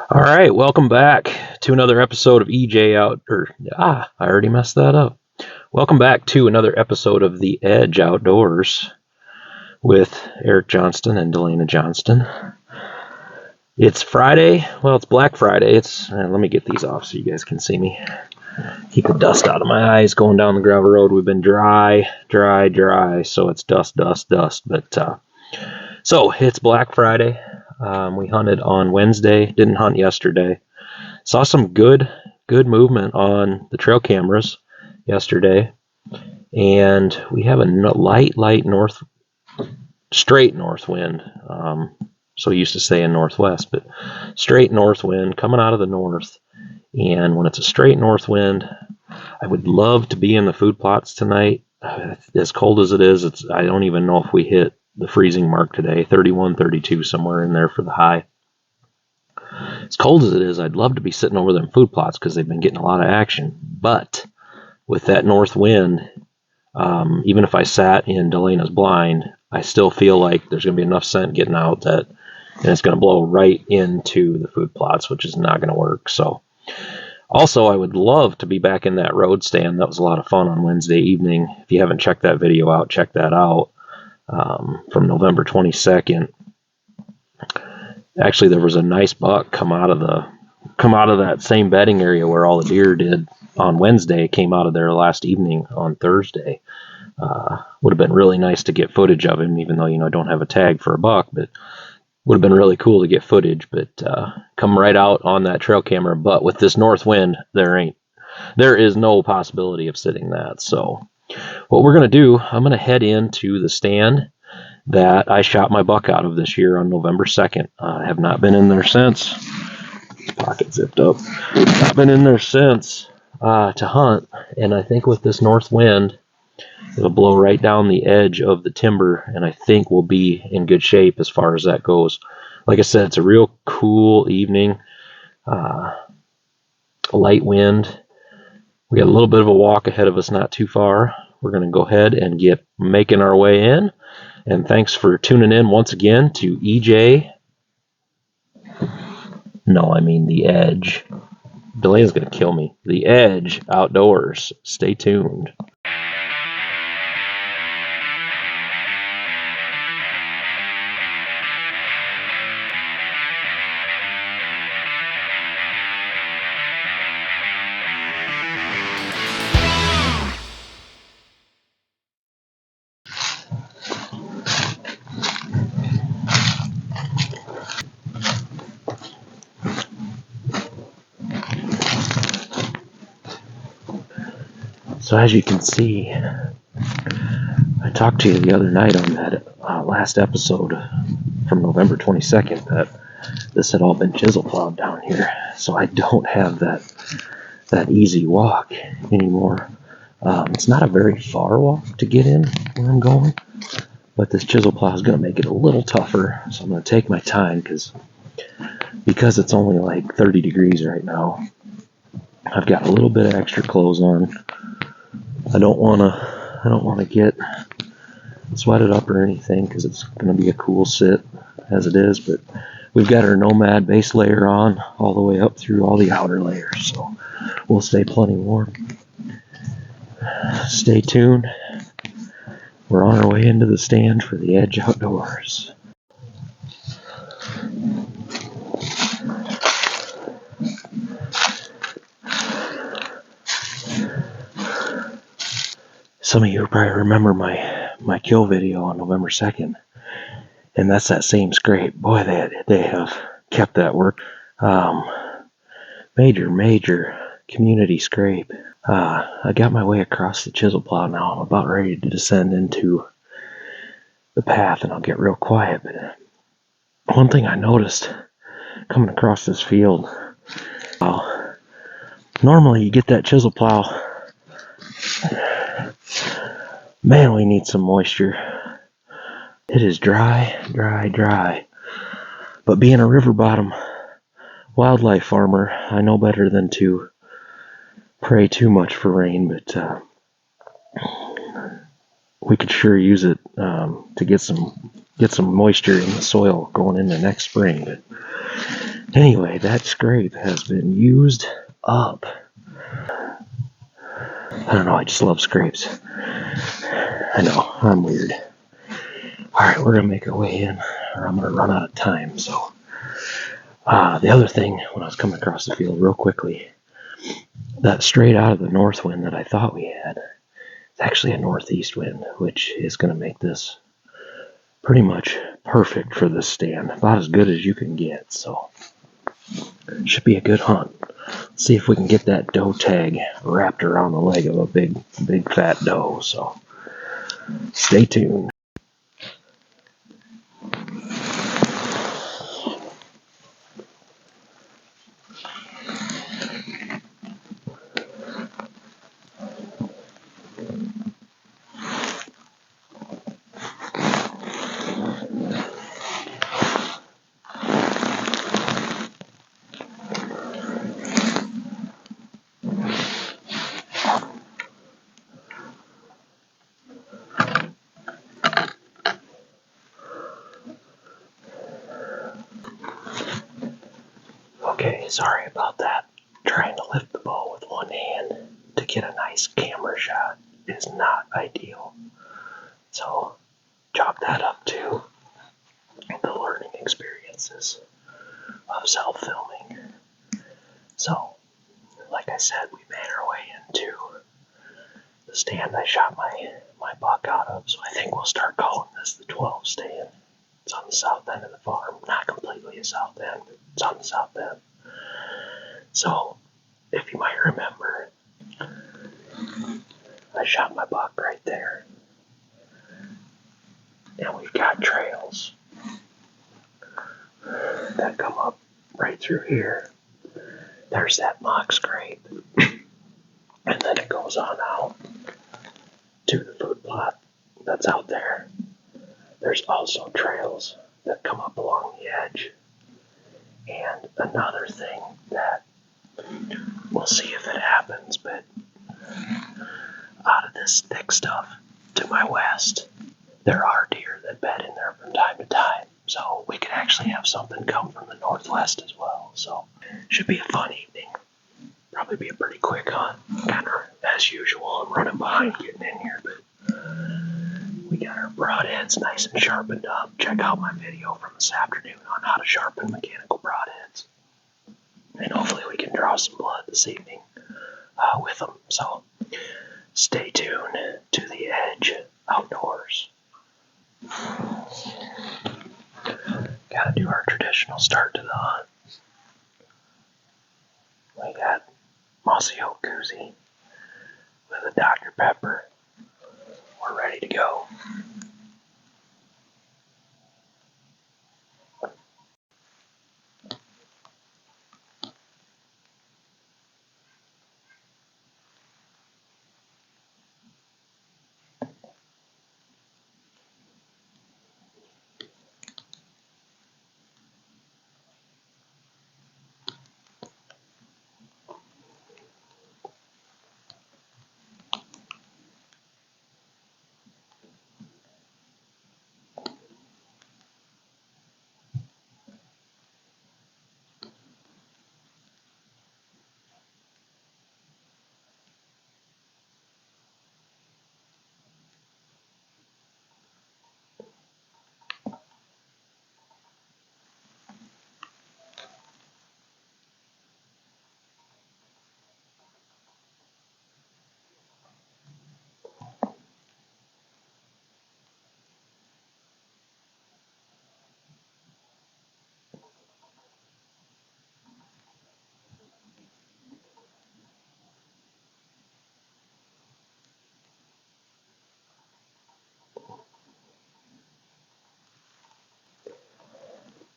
All right, welcome back to another episode of I already messed that up. Welcome back to another episode of The Edge Outdoors with Eric Johnston and Delana Johnston. It's Friday. Well, it's Black Friday. Let me get these off so you guys can see me. Keep the dust out of my eyes going down the gravel road. We've been dry, so it's dust. So it's Black Friday. We hunted on Wednesday, didn't hunt yesterday. Saw some good movement on the trail cameras yesterday, and we have a light straight north wind. So used to say in northwest, but straight north wind coming out of the north. And when it's a straight north wind, I would love to be in the food plots tonight. As cold as it is, I don't even know if we hit the freezing mark today, 31, 32, somewhere in there for the high. As cold as it is, I'd love to be sitting over them food plots because they've been getting a lot of action. But with that north wind, even if I sat in Delana's blind, I still feel like there's going to be enough scent getting out and it's going to blow right into the food plots, which is not going to work. So, also, I would love to be back in that road stand. That was a lot of fun on Wednesday evening. If you haven't checked that video out, check that out. From November 22nd. Actually, there was a nice buck come out of that same bedding area where all the deer did on Wednesday. Came out of there last evening on Thursday. Would have been really nice to get footage of him, even though I don't have a tag for a buck, but would have been really cool to get footage. But come right out on that trail camera. But with this north wind, there is no possibility of sitting that. So what we're going to do, I'm going to head into the stand that I shot my buck out of this year on November 2nd. I have not been in there since. Pocket zipped up. Not been in there since to hunt. And I think with this north wind, it'll blow right down the edge of the timber, and I think we'll be in good shape as far as that goes. Like I said, it's a real cool evening. Light wind. We got a little bit of a walk ahead of us, not too far. We're going to go ahead and get making our way in. And thanks for tuning in once again to The Edge. Delana's going to kill me. The Edge Outdoors. Stay tuned. So as you can see, I talked to you the other night on that last episode from November 22nd that this had all been chisel plowed down here. So I don't have that easy walk anymore. It's not a very far walk to get in where I'm going, but this chisel plow is going to make it a little tougher. So I'm going to take my time because it's only like 30 degrees right now. I've got a little bit of extra clothes on. I don't want to get sweated up or anything because it's going to be a cool sit as it is, but we've got our Nomad base layer on all the way up through all the outer layers, so we'll stay plenty warm. Stay tuned. We're on our way into the stand for the Edge Outdoors. Some of you probably remember my kill video on November 2nd, and that's that same scrape. Boy, they have kept that work. Major community scrape. I got my way across the chisel plow now. I'm about ready to descend into the path, and I'll get real quiet. But one thing I noticed coming across this field, normally you get that chisel plow. Man, we need some moisture. It is dry. But being a river bottom wildlife farmer, I know better than to pray too much for rain, but we could sure use it to get some moisture in the soil going into next spring. But Anyway, that scrape has been used up. I don't know, I just love scrapes. I know, I'm weird. Alright, we're gonna make our way in, or I'm gonna run out of time, so. The other thing, when I was coming across the field real quickly, that straight out of the north wind that I thought we had, it's actually a northeast wind, which is gonna make this pretty much perfect for this stand. About as good as you can get, so. It should be a good hunt. Let's see if we can get that doe tag wrapped around the leg of a big fat doe, so stay tuned. Okay, sorry about that. Trying to lift the bow with one hand to get a nice camera shot is not ideal. So, chalk that up to the learning experiences of self-filming. So, like I said, we made our way into the stand I shot my buck out of, so I think we'll start calling this the 12 stand. It's on the south end of the farm. Not completely the south end, but it's on the south end. So, if you might remember, I shot my buck right there. And we've got trails that come up right through here. There's that mock scrape. And then it goes on out to the food plot that's out there. There's also trails that come up along the edge. And another thing that we'll see if it happens, but out of this thick stuff to my west, there are deer that bed in there from time to time. So we could actually have something come from the northwest as well. So should be a fun evening. Probably be a pretty quick hunt. Kind of as usual, I'm running behind getting in here, but we got our broadheads nice and sharpened up. Check out my video from this afternoon on how to sharpen mechanical broadheads. And hopefully we can draw some blood this evening with them. So stay tuned to the edge outdoors. Gotta do our traditional start to the hunt. We got Mossy Oak Koozie with a Dr. Pepper. We're ready to go.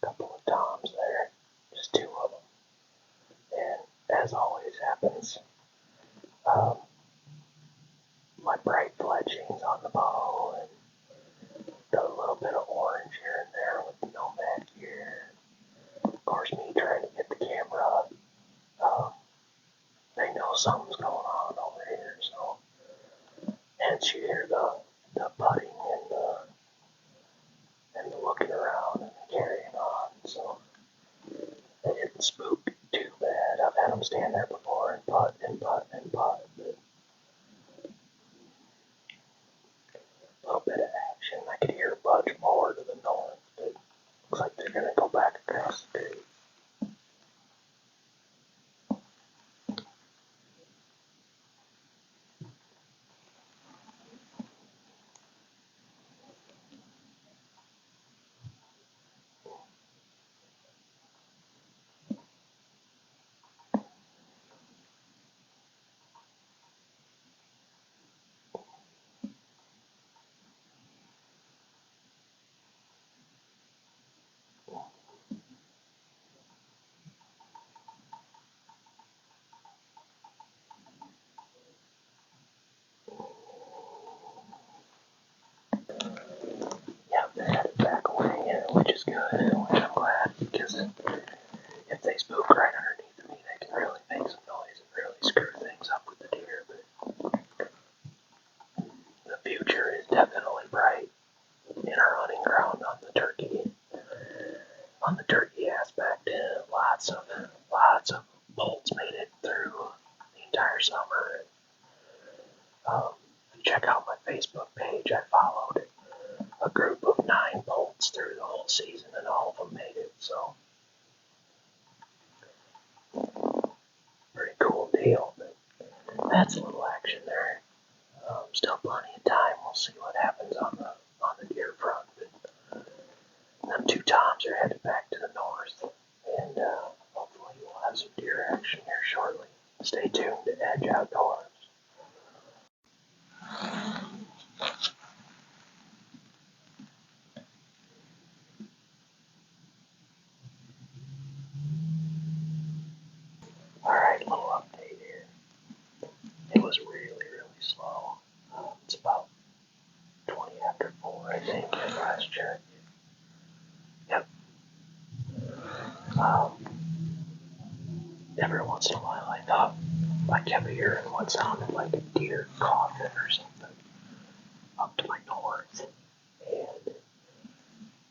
Couple of toms there, just two of them. And as always happens, my bright fletchings on the bow and got a little bit of orange here and there with the nomad gear. Of course, me trying to get the camera. They know something's going on over here, so hence you hear the putting and the looking around and the carrying on. So they stand there before and putt and putt and putt. But a little bit of action. I could hear a bunch more to the north, but looks like they're going to go back across the creek. Yeah, they're headed back away, which is good, which I'm glad, because if they spook right underneath me, they can really make some noise and really screw things up with the deer. But the future is definitely bright in our hunting ground on the turkey. On the turkey aspect, lots of bolts made it through the entire summer. Check out my Facebook page. I followed a group of 9 bolts through the whole season, and all of them made it. So, pretty cool deal. But that's a little action there. Still plenty of time. We'll see what happens on the deer front. But them 2 toms are headed back to the north, and hopefully we'll have some deer action here shortly. Stay tuned to Edge Outdoors. Alright, little update here. It was really slow. It's about 20 after 4, I think, last check. Yep. Every once in a while I thought I kept hearing what sounded like a deer coughing or something up to my north. And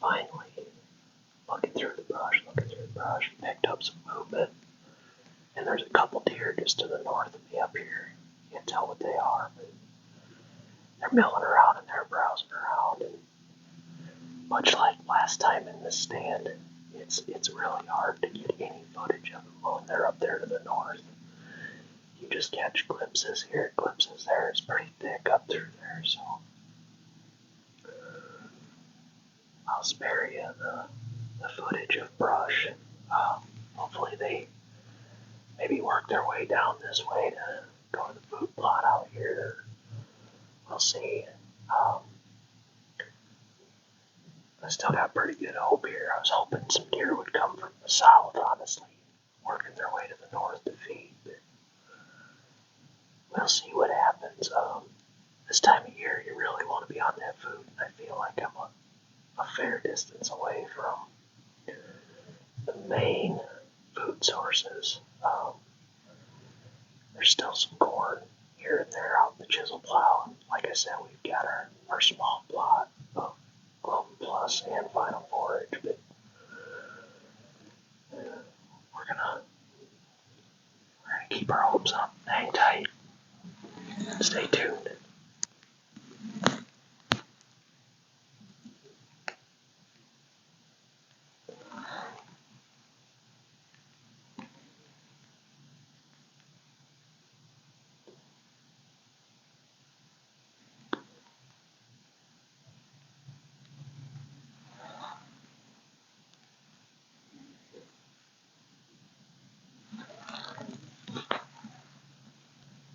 finally, looking through the brush, picked up some movement. And there's a couple deer just to the north of me up here. Can't tell what they are, but they're milling around and they're browsing around. And much like last time in this stand, it's really hard to get any footage of them when they're up there to the north. You just catch glimpses here, glimpses there. It's pretty thick up through there, so I'll spare you the footage of brush. Hopefully they maybe work their way down this way to go to the food plot out here. We'll see. I still got pretty good hope here. I was hoping some deer would come from the south, honestly, working their way to the north to feed. But we'll see what happens. This time of year, you really want to be on that food. I feel like I'm a fair distance away from the main food sources. There's still some corn here and there out in the chisel plow. And like I said, we've got our small plot of Global Plus and Final Forage, but we're gonna keep our hopes up. Hang tight. Stay tuned.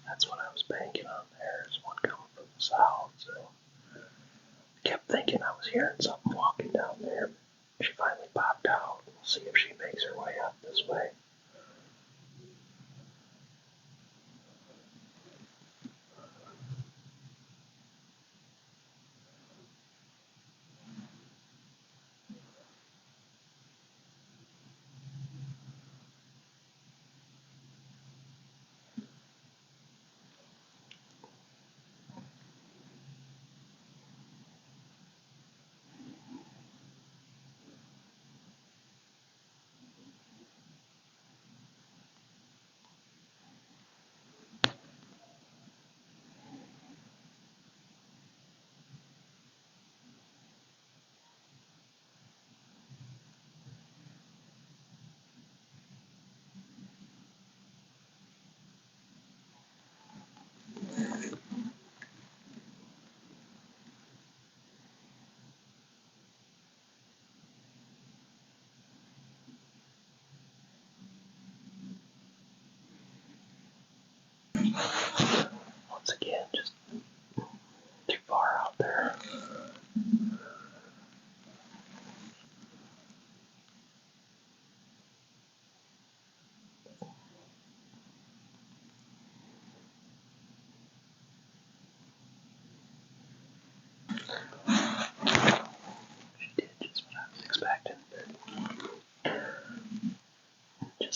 That's what I was banking on there. There's one coming from the south, so I kept thinking I was hearing something walking down there. She finally popped out. We'll see if she makes her way up this way.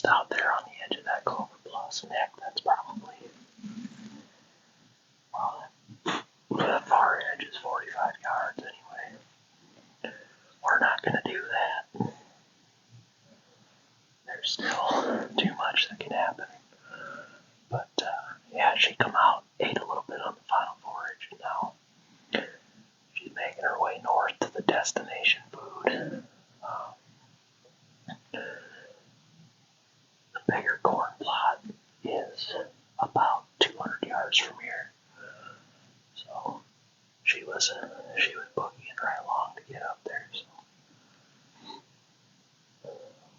just out there on the edge of that clover blossom. Heck, that's probably, well, the far edge is 45 yards anyway. We're not going to do that. There's still too much that can happen. But, yeah, she come out, ate a little bit on the final forage, and now she's making her way north to the destination food. The bigger corn plot is about 200 yards from here. So she was boogieing right along to get up there. So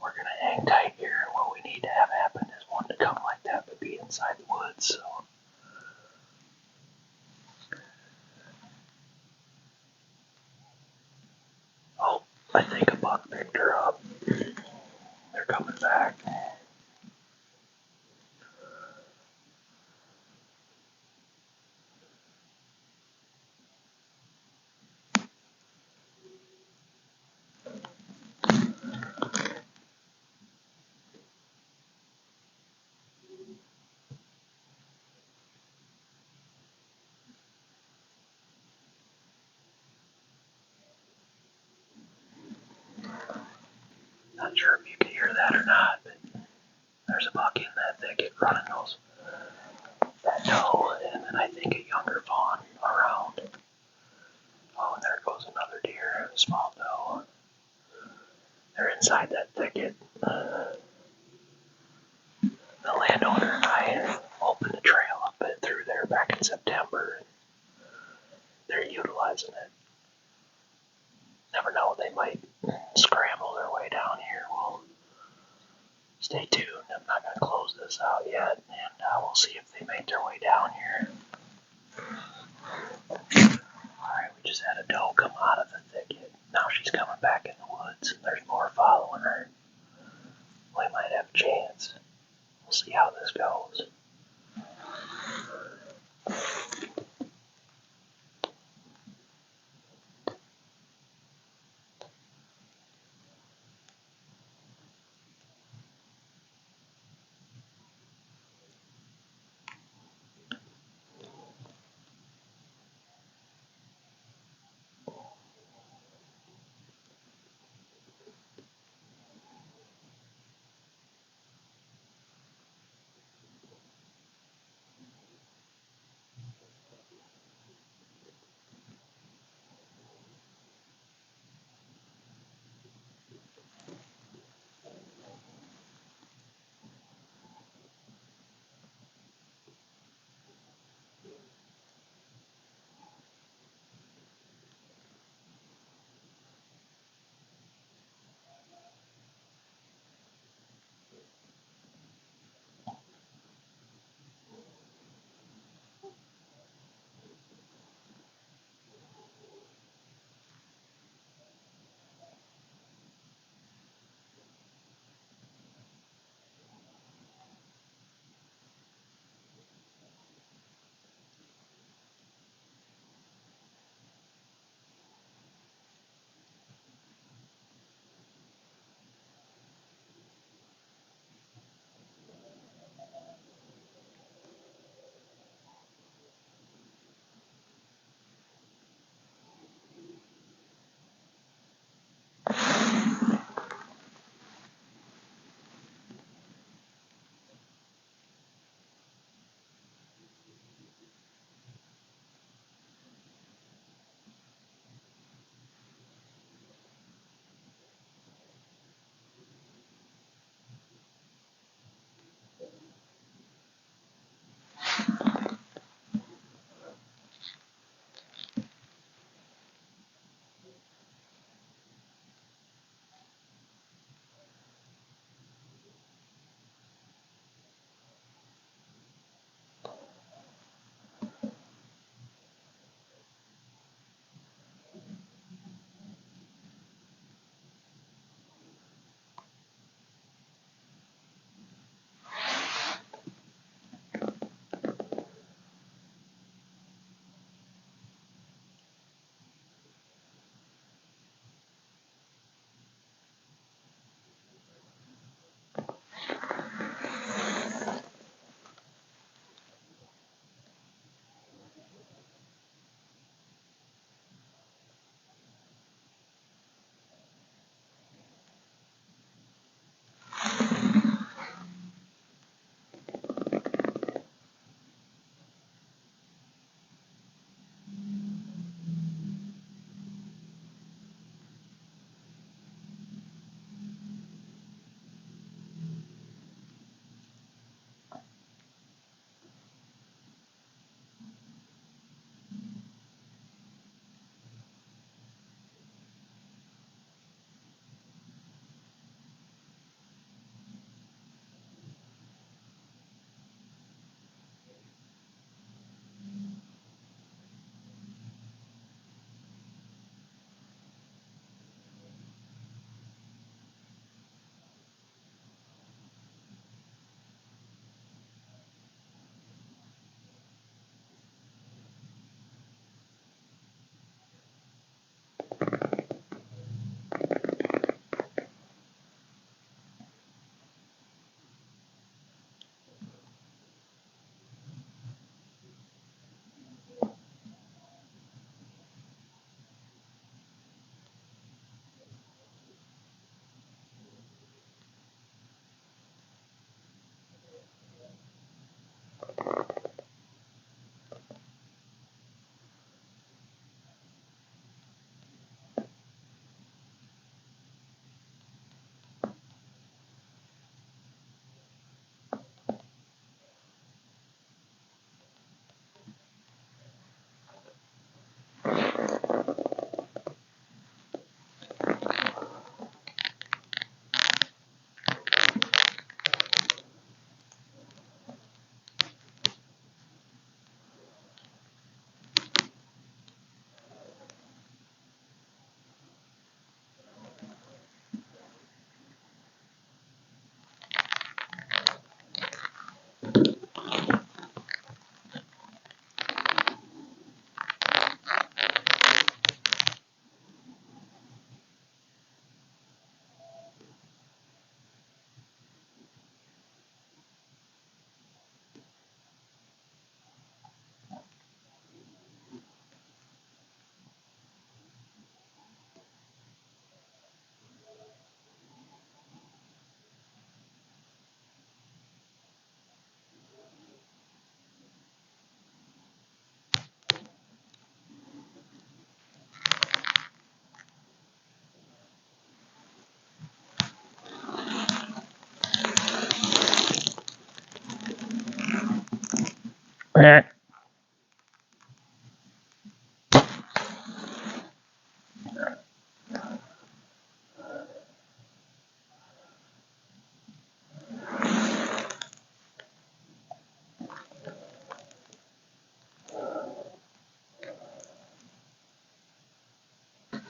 we're gonna hang tight here. What we need to have happen is one to come like that, but be inside the woods. So oh, I think a buck picked her up. They're coming back. Not sure if you can hear that or not, but there's a buck in that thicket running that doe, and then I think a younger fawn around. Oh, and there goes another deer, a small doe. They're inside that thicket. The landowner and I opened a trail up it through there back in September, and they're utilizing it. Never know, they might scramble their way down here. We'll stay tuned. I'm not going to close this out yet, and we'll see if they make their way down here. Alright, we just had a doe come out of the thicket. Now she's coming back in the woods, and there's more following her. We might have a chance. We'll see how this goes.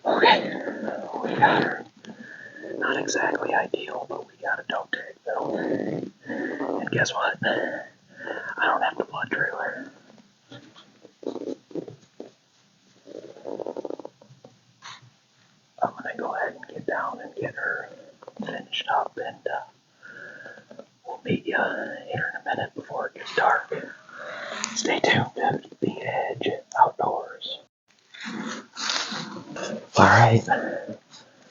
Okay, we got her. Not exactly ideal, but we got a doe tag though. And guess what? I don't have the blood trailer. I'm gonna go ahead and get down and get her finished up, and we'll meet you here in a minute before it gets dark. Stay tuned to The Edge Outdoors. Alright,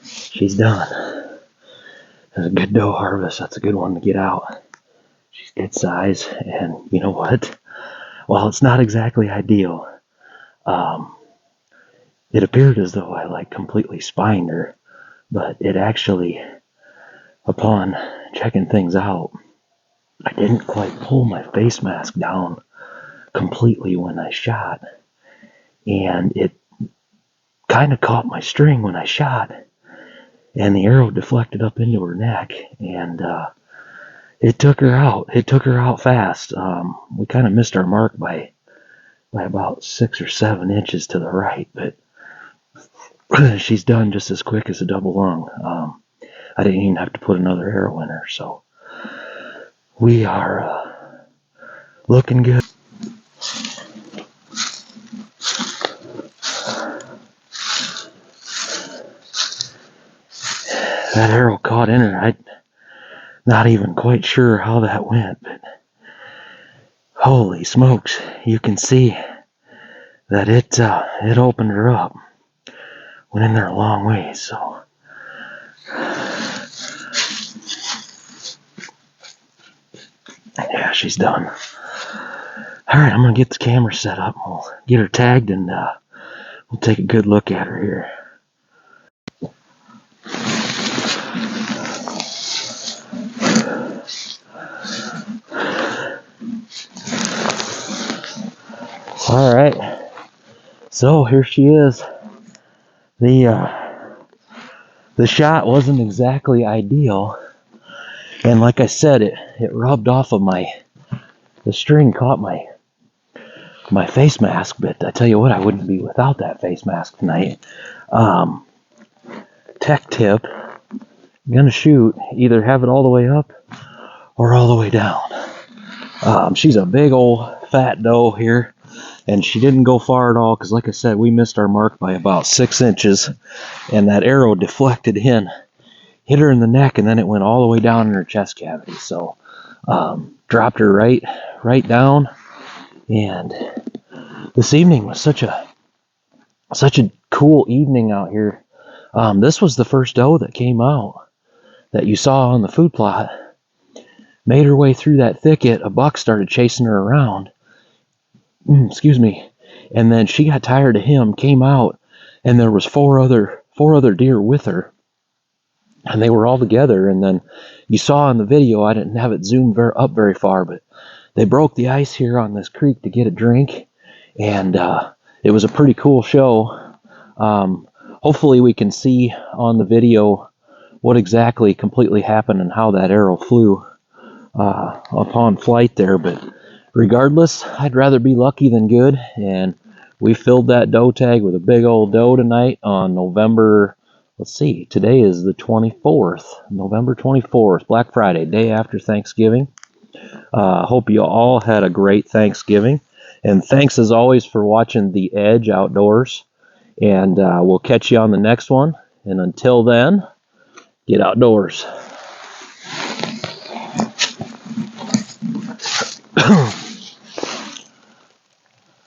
she's done. That's a good doe harvest. That's a good one to get out. She's good size, and you know what? While it's not exactly ideal, it appeared as though I completely spined her, but it actually, upon checking things out, I didn't quite pull my face mask down completely when I shot, and it kind of caught my string when I shot, and the arrow deflected up into her neck, and it took her out. It took her out fast. We kind of missed our mark by about 6 or 7 inches to the right, but she's done just as quick as a double lung. I didn't even have to put another arrow in her, so we are looking good. That arrow caught in her. I'm not even quite sure how that went, but holy smokes, you can see that it opened her up. Went in there a long ways, so yeah, she's done. Alright, I'm gonna get the camera set up. We'll get her tagged, and we'll take a good look at her here. Alright, so here she is. The shot wasn't exactly ideal, and like I said, it rubbed off of the string caught my face mask, but I tell you what, I wouldn't be without that face mask tonight. Tech tip, gonna shoot, either have it all the way up or all the way down. She's a big old fat doe here, and she didn't go far at all, because like I said, we missed our mark by about 6 inches, and that arrow deflected in, hit her in the neck, and then it went all the way down in her chest cavity. So dropped her right down, and this evening was such a cool evening out here. This was the first doe that came out that you saw on the food plot. Made her way through that thicket. A buck started chasing her around. Excuse me. And then she got tired of him, came out, and there was four other deer with her, and they were all together. And then you saw in the video, I didn't have it zoomed up very far, but they broke the ice here on this creek to get a drink, and it was a pretty cool show. Hopefully we can see on the video what exactly completely happened and how that arrow flew upon flight there. But regardless, I'd rather be lucky than good, and we filled that doe tag with a big old doe tonight on November, let's see, today is the 24th, November 24th, Black Friday, day after Thanksgiving. Hope you all had a great Thanksgiving, and thanks as always for watching The Edge Outdoors, and we'll catch you on the next one, and until then, get outdoors.